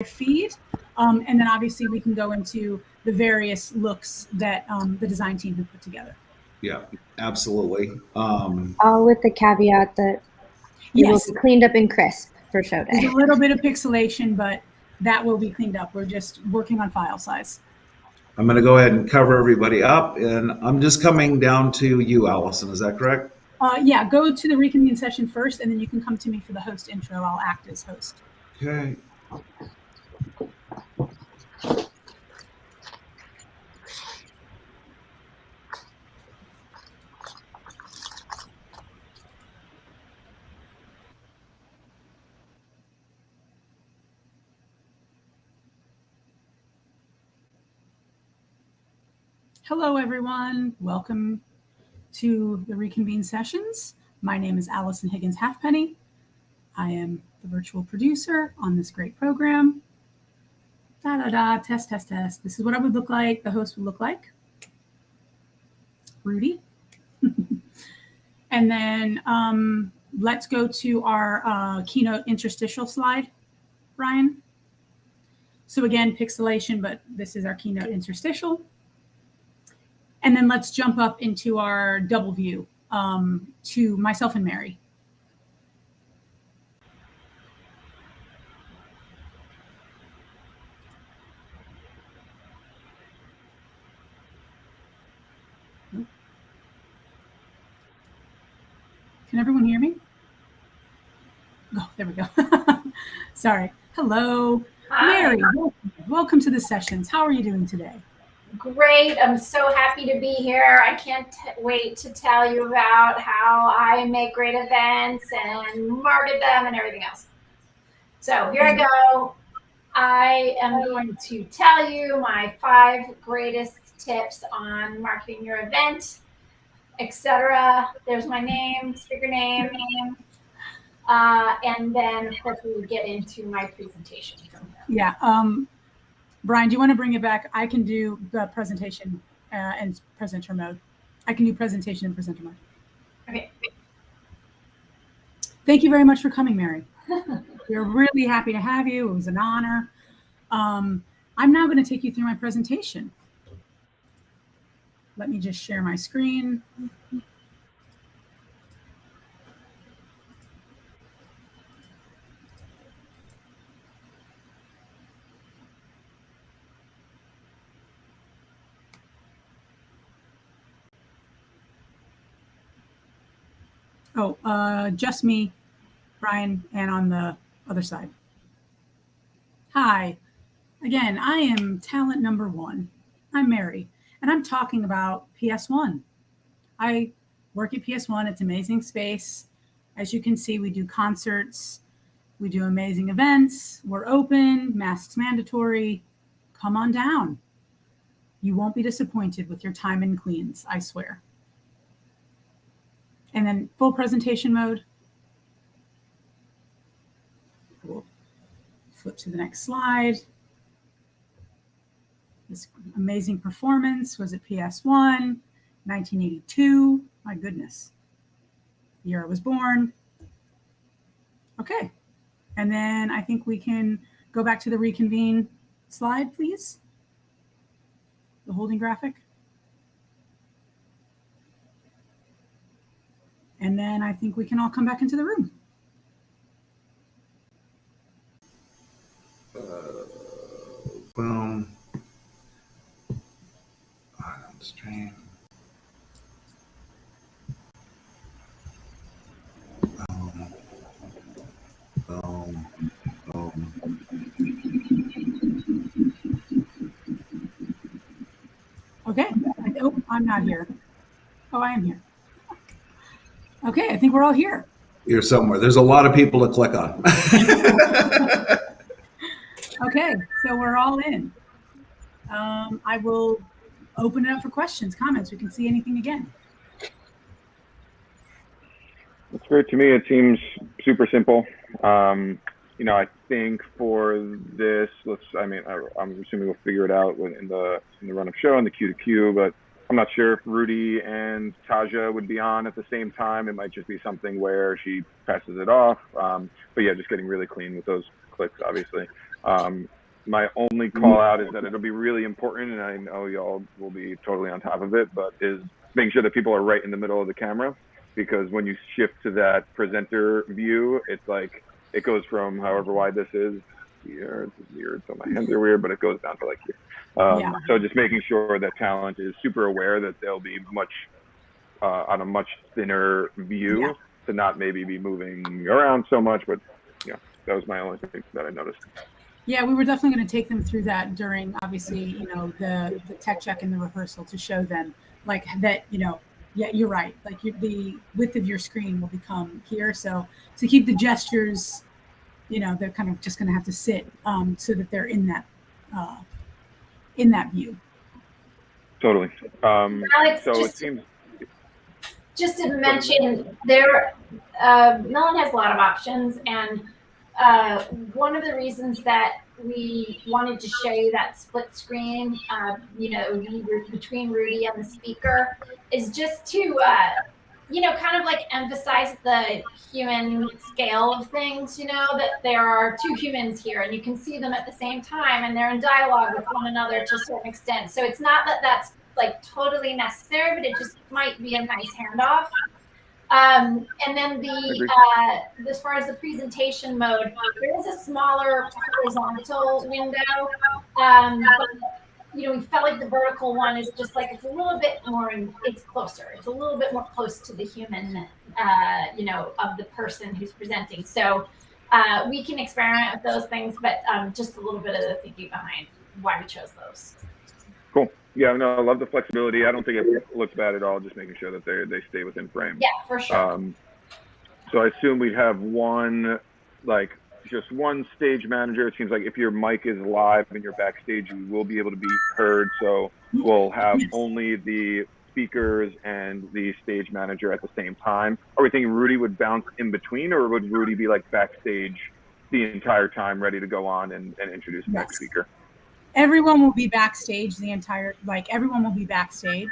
feed. And then obviously we can go into the various looks that the design team have put together. Yeah, absolutely. All with the caveat that it will be cleaned up and crisp for show day. There's a little bit of pixelation, but that will be cleaned up. We're just working on file size. I'm going to go ahead and cover everybody up, and I'm just coming down to you, Allison. Is that correct? Yeah, go to the reconvene session first, and then you can come to me for the host intro. I'll act as host. Okay. Hello, everyone. Welcome to the reconvene sessions. My name is Allison Higgins Halfpenny. I am the virtual producer on this great program. Test, test, test. This is what I would look like. The host would look like Rudy. And then let's go to our keynote interstitial slide, Brian. So again, pixelation, but this is our keynote interstitial. And then let's jump up into our double view to myself and Mary. Can everyone hear me? Oh, there we go. Sorry. Hello. Hi. Mary, welcome to the sessions. How are you doing today? Great. I'm so happy to be here. I can't wait to tell you about how I make great events and market them and everything else. So here I go. I am going to tell you my 5 greatest tips on marketing your event, etc. There's my name, speaker name, and then of course we will get into my presentation from there. Yeah. Brian, do you want to bring it back? I can do the presentation and presenter mode. I can do presentation and presenter mode. Okay. Thank you very much for coming, Mary. We're really happy to have you. It was an honor. I'm now going to take you through my presentation. Let me just share my screen. Oh, just me, Brian, and on the other side. Hi. Again, I am talent number 1. I'm Mary, and I'm talking about PS1. I work at PS1. It's an amazing space. As you can see, we do concerts. We do amazing events. We're open, masks mandatory. Come on down. You won't be disappointed with your time in Queens, I swear. And then full presentation mode. We'll flip to the next slide. This amazing performance was at PS1, 1982. My goodness. The year I was born. Okay. And then I think we can go back to the reconvene slide, please. The holding graphic. And then I think we can all come back into the room. Boom. On stream. Boom. Boom. Boom. Okay. Oh, I'm not here. Oh, I am here. Okay, I think we're all here. You're somewhere. There's a lot of people to click on. Okay, so we're all in. I will open it up for questions, comments. We can see anything again. It's great to me. It seems super simple. I think for this, I'm assuming we'll figure it out in the run of show and the Q to Q, but I'm not sure if Rudy and Taja would be on at the same time. It might just be something where she passes it off. But yeah, just getting really clean with those clicks, obviously. My only call out is that it'll be really important, and I know y'all will be totally on top of it, but is making sure that people are right in the middle of the camera, because when you shift to that presenter view, it's like it goes from however wide this is here, it's weird, so my hands are weird, but it goes down to like here. Yeah. So just making sure that talent is super aware that they'll be much on a much thinner view, Yeah. to not maybe be moving around so much, but yeah, that was my only thing that I noticed. Yeah, we were definitely going to take them through that during, obviously, the tech check and the rehearsal to show them like that, yeah, you're right. Like the width of your screen will become here. So to keep the gestures, they're kind of just going to have to sit so that they're in that view. Totally. Alex, So it just seems. to mention, Mellon has a lot of options, and one of the reasons that we wanted to show you that split screen, between Rudy and the speaker, is just to, kind of like emphasize the human scale of things, that there are two humans here and you can see them at the same time and they're in dialogue with one another to a certain extent. So it's not that that's like totally necessary, but it just might be a nice handoff. And then as far as the presentation mode, there is a smaller horizontal window, but we felt like the vertical one is just like, it's a little bit more, it's closer. It's a little bit more close to the human, of the person who's presenting. So we can experiment with those things, but just a little bit of the thinking behind why we chose those. Cool. Yeah, no, I love the flexibility. I don't think it looks bad at all, just making sure that they stay within frame. Yeah, for sure. So I assume we'd have just one stage manager. It seems like if your mic is live and you're backstage, you will be able to be heard. So we'll have only the speakers and the stage manager at the same time. Are we thinking Rudy would bounce in between, or would Rudy be like backstage the entire time, ready to go on and introduce the next speaker? Everyone will be backstage everyone will be backstage.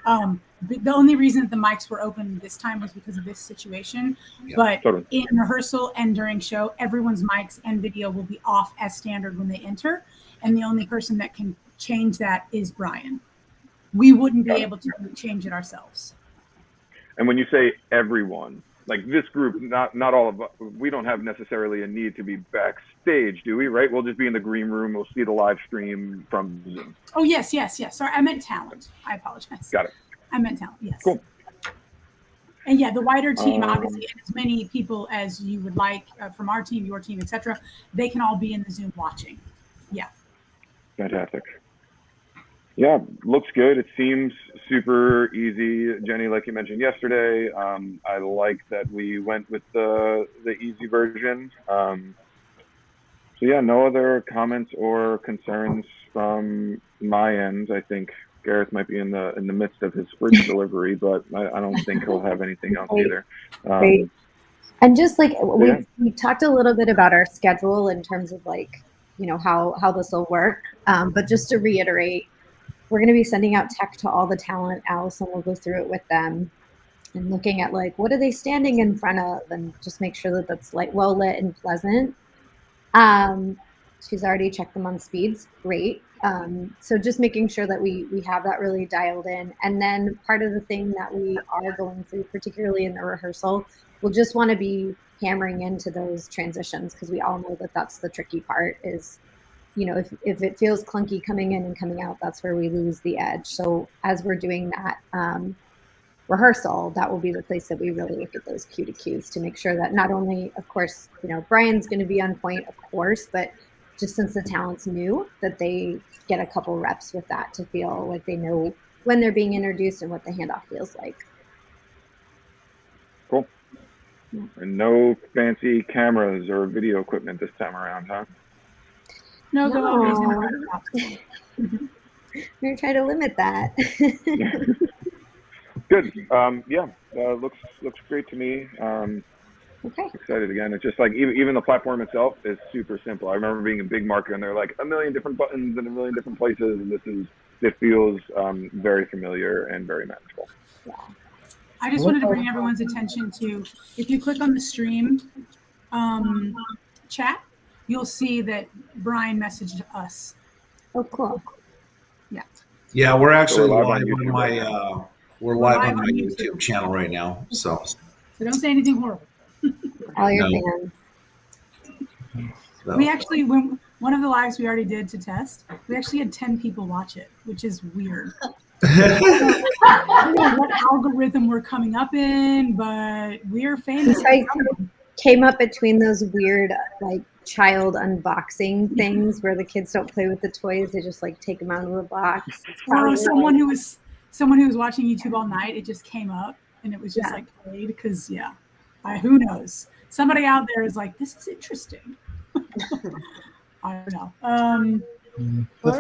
The only reason that the mics were open this time was because of this situation. Yeah, but totally. In rehearsal and during show, everyone's mics and video will be off as standard when they enter. And the only person that can change that is Brian. We wouldn't be able to change it ourselves. And when you say everyone, like this group, not all of us, we don't have necessarily a need to be backstage, do we? Right? We'll just be in the green room. We'll see the live stream from Zoom. Oh, yes. Sorry, I meant talent. I apologize. Got it. I meant talent, yes. Cool. And yeah, the wider team, obviously, and as many people as you would like from our team, your team, etc., they can all be in the Zoom watching. Yeah. Fantastic. Yeah, looks good. It seems super easy. Jenny, like you mentioned yesterday, I like that we went with the easy version. So yeah, no other comments or concerns from my end. I think Gareth might be in the midst of his fridge delivery, but I don't think he'll have anything else either. Great. And just like we talked a little bit about our schedule in terms of how this will work. But just to reiterate, we're going to be sending out tech to all the talent. Allison will go through it with them and looking at what are they standing in front of, and just make sure that that's well lit and pleasant. She's already checked them on speeds. Great. So just making sure that we have that really dialed in. And then part of the thing that we are going through, particularly in the rehearsal, we'll just want to be hammering into those transitions, because we all know that that's the tricky part is, if it feels clunky coming in and coming out, that's where we lose the edge. So as we're doing that rehearsal, that will be the place that we really look at those cue to cues to make sure that not only, of course, Brian's going to be on point, of course, but just since the talent's new, that they get a couple reps with that to feel like they know when they're being introduced and what the handoff feels like. Cool. Yeah. And no fancy cameras or video equipment this time around, huh? No. We're gonna try to limit that. Good. Looks great to me. Okay. Excited again. It's just like even the platform itself is super simple. I remember being a big market and there are like a million different buttons in a million different places, and it feels very familiar and very manageable. Yeah. I just wanted to bring everyone's attention to, if you click on the stream chat, you'll see that Brian messaged us. Oh, cool. Yeah, we're actually So we're live live on on YouTube my right we're live on my YouTube channel right now. So So don't say anything horrible. All your No. fans. We actually, when one of the lives we already did to test, we actually had 10 people watch it, which is weird. I don't know what algorithm we're coming up in, but we're famous. I came up between those weird like child unboxing things where the kids don't play with the toys; they just like take them out of the box. It's Or probably someone like- who was watching YouTube all night, it just came up and it was just like played because who knows? Somebody out there is like, this is interesting. I don't know. The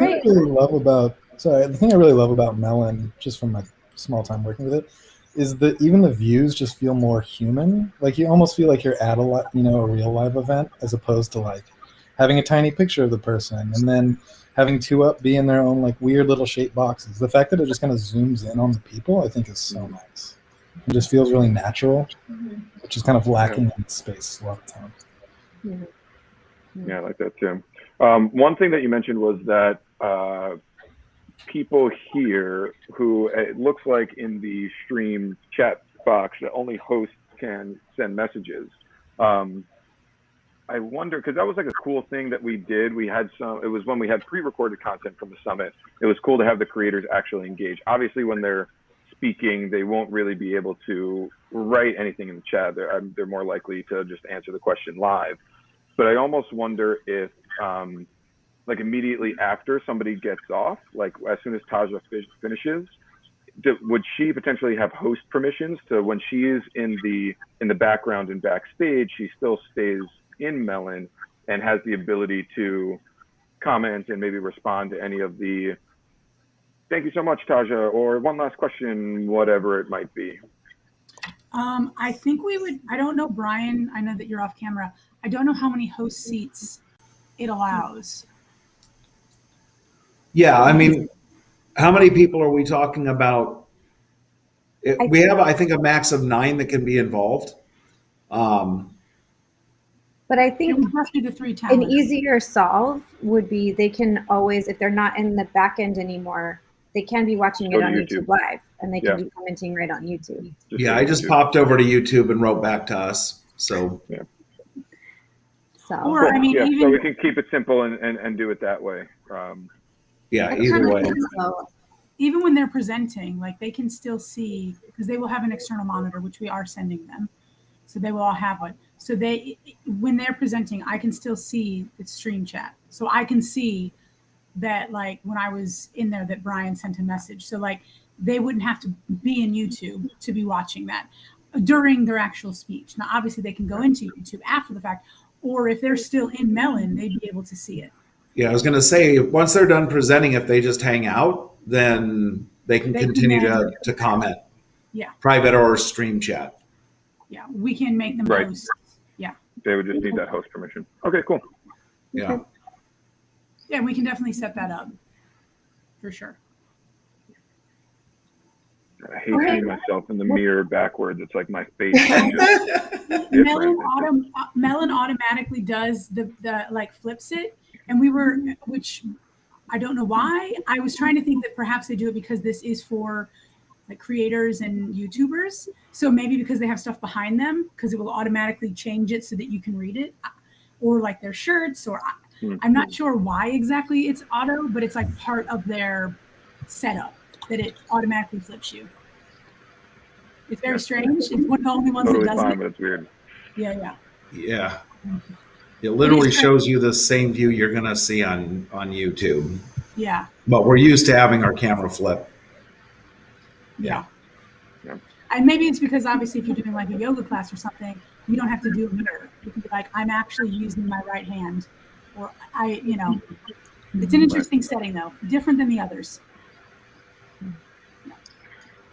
thing I really love about Melon, just from my small time working with it, is that even the views just feel more human. Like you almost feel like you're at a real live event, as opposed to like having a tiny picture of the person and then having two up be in their own like weird little shaped boxes. The fact that it just kind of zooms in on the people, I think, is so nice. It just feels really natural, which is kind of lacking in space a lot of times. Yeah, I like that too. One thing that you mentioned was that people here who it looks like in the stream chat box that only hosts can send messages. I wonder, because that was like a cool thing that we did. We had it was when we had pre-recorded content from the summit. It was cool to have the creators actually engage. Obviously, when they're speaking, they won't really be able to write anything in the chat. They're more likely to just answer the question live. But I almost wonder if, like immediately after somebody gets off, like as soon as Taja finishes, would she potentially have host permissions to when she is in the background and backstage, she still stays in Melon and has the ability to comment and maybe respond to any of the "thank you so much, Taja," or "one last question," whatever it might be. I think we would. I don't know, Brian. I know that you're off camera. I don't know how many host seats it allows. yeah, I mean, how many people are we talking about? We have, I think, a max of 9 that can be involved. But I It think would just be the 3 an talents. easier solve would be they can always, if they're not in the back end anymore, they can be watching Go it to on YouTube. YouTube Live, and they can Yeah. be commenting right on YouTube. Yeah, I just popped over to YouTube and wrote back to us. So So Or I mean, yeah, even so we can keep it simple and do it that way. yeah, I either kinda way. think so. even when they're presenting, like they can still see because they will have an external monitor, which we are sending them. So they will all have one. So when they're presenting, I can still see the stream chat. So I can see that like when I was in there that Brian sent a message. So like they wouldn't have to be in YouTube to be watching that during their actual speech. Now, obviously they can go into YouTube after the fact, or if they're still in Melon, they'd be able to see it. Yeah, I was going to say, once they're done presenting, if they just hang out, then they can They can continue then- to comment. Yeah. Private or stream chat. Yeah, we can make them Right. hosts. Yeah. They would just need that host permission. Okay, cool. Yeah. Yeah, we can definitely set that up for sure. I hate Okay. seeing myself in the mirror backwards. It's like my face is just different. Melon automatically does the like flips it, and which I don't know why. I was trying to think that perhaps they do it because this is for like creators and YouTubers. So maybe because they have stuff behind them, because it will automatically change it so that you can read it, or like their shirts, or I'm not sure why exactly it's auto, but it's like part of their setup that it automatically flips you. It's very strange. It's one of the only ones Totally that does fine, it. but it's weird. Yeah. Yeah. It literally shows you the same view you're going to see on YouTube. Yeah. But we're used to having our camera flip. Yeah. Yeah. And maybe it's because obviously if you're doing like a yoga class or something, you don't have to do a mirror. You can be like, I'm actually using my right hand. Or it's an interesting setting though, different than the others.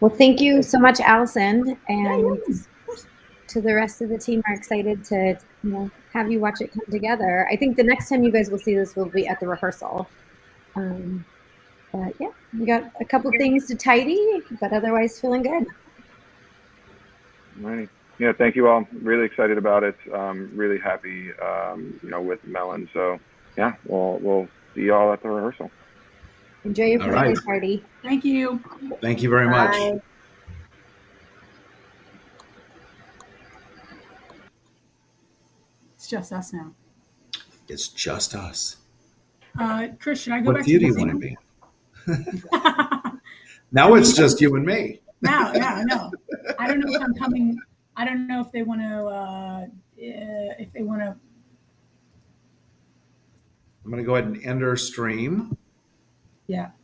Well, thank you so much, Allison, and to the rest of the team. Are excited to have you watch it come together. I think the next time you guys will see this will be at the rehearsal. But yeah, we got a couple things to tidy, but otherwise feeling good. Alrighty. Yeah, thank you all. Really excited about it. Really happy, with Melon. So yeah, we'll see you all at the rehearsal. Enjoy your All birthday right. party. Thank you. Thank you very much. Bye. It's just us now. It's just us. Chris, should I go What back view to do the you want to Zoom? be? Now it's just you and me. Yeah, no. I don't know if I'm coming. I don't know if they want to. If they want to. I'm going to go ahead and end our stream. Yeah.